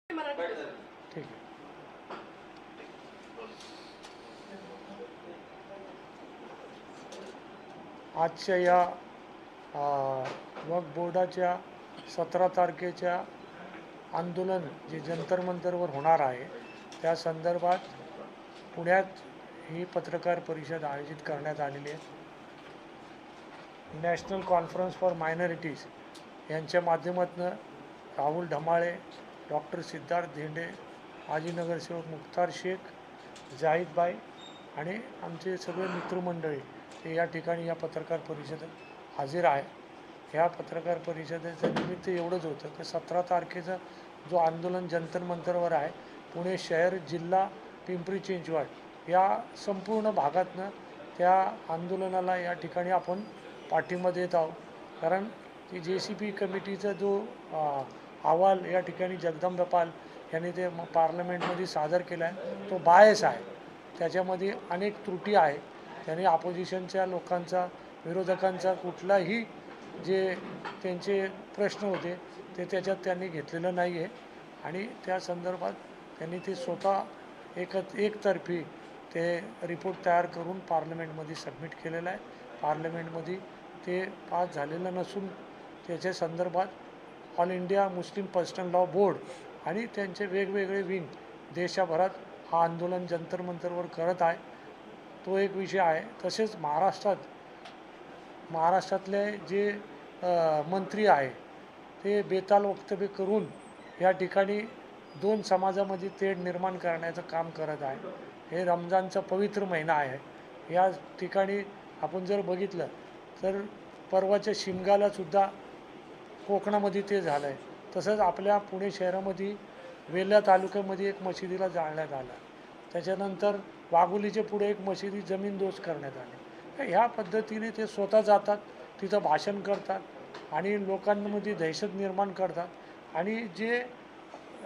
ठीक आहे. आजच्या या वक्फ बोर्डाच्या 17 तारखेच्या आंदोलन जे जंतर मंतरवर होणार आहे त्या संदर्भात पुण्यात ही पत्रकार परिषद आयोजित करण्यात आलेली आहे. नॅशनल कॉन्फरन्स फॉर मायनॉरिटीज यांच्या माध्यमातून राहुल ढमाळे, डॉक्टर सिद्धार्थ धेंडे, माजी नगरसेवक मुख्तार शेख, जाहिदबाई आणि आमचे सगळे मित्रमंडळी ते या ठिकाणी या पत्रकार परिषदेत हजर आहे. ह्या पत्रकार परिषदेचं निमित्त एवढंच होतं की 17 तारखेचा जो आंदोलन जंतर मंतरवर आहे, पुणे शहर, जिल्हा, पिंपरी चिंचवड या संपूर्ण भागातनं त्या आंदोलनाला या ठिकाणी आपण पाठिंबा देत आहोत. कारण की JCP कमिटीचा जो अहवाल या ठिकाणी जगदंबा पाल यांनी ते पार्लमेंटमध्ये सादर केला आहे तो बायस आहे. त्याच्यामध्ये अनेक त्रुटी आहे. त्यांनी अपोजिशनच्या लोकांचा, विरोधकांचा कुठलाही जे त्यांचे प्रश्न होते ते त्याच्यात त्यांनी घेतलेलं नाही आहे आणि त्या संदर्भात त्यांनी ते स्वतः एकतर्फी ते रिपोर्ट तयार करून पार्लमेंटमध्ये सबमिट केलेलं आहे. पार्लमेंटमध्ये ते पास झालेलं नसून त्याच्या संदर्भात all India Muslim personal law board आणि त्यांचे वेगवेगळे विंग देशभरात हा आंदोलन जंतर मंतरवर करत आहे. तो एक विषय आहे. तसेच महाराष्ट्रातले जे मंत्री आहे ते बेताल वक्तव्य करून या ठिकाणी दोन समाजामध्ये तेढ निर्माण करण्याचं काम करत आहे. हे रमजानचा पवित्र महिना आहे. या ठिकाणी आपण जर बघितलं तर परवाच्या शिमगालासुद्धा कोकणामध्ये ते झालं आहे. तसंच आपल्या पुणे शहरामध्ये वेल्हा तालुक्यामध्ये एक मशिदीला जाळण्यात आलं. त्याच्यानंतर वाघोलीच्या पुढे एक मशिदी जमीनदोस्त करण्यात आली. ह्या पद्धतीने ते स्वतः जातात, तिथं भाषण करतात आणि लोकांमध्ये दहशत निर्माण करतात आणि जे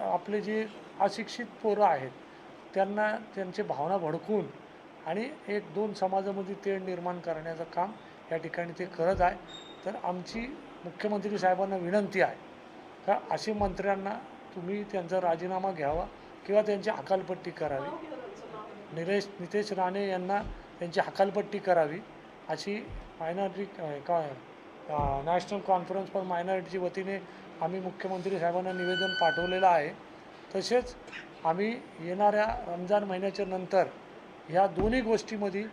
आपले जे अशिक्षित पोरं आहेत त्यांना त्यांचे भावना भडकून आणि एक दोन समाजामध्ये तेढ निर्माण करण्याचं काम या ठिकाणी ते करत आहे. तर आमची मुख्यमंत्री साहेबांना विनंती आहे का असे मंत्र्यांना तुम्ही त्यांचा राजीनामा घ्यावा किंवा त्यांची हकालपट्टी करावी. नितेश राणे यांना त्यांची हकालपट्टी करावी अशी नॅशनल कॉन्फरन्स फॉर मायनॉरिटीच्या वतीने आम्ही मुख्यमंत्री साहेबांना निवेदन पाठवलेलं आहे. तसेच आम्ही येणाऱ्या रमजान महिन्याच्या नंतर ह्या दोन्ही गोष्टीमध्ये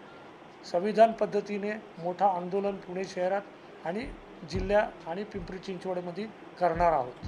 संविधान पद्धतीने मोठा आंदोलन पुणे शहरात आणि जिल्ह्यात आणि पिंपरी चिंचवडमध्ये करणार आहोत.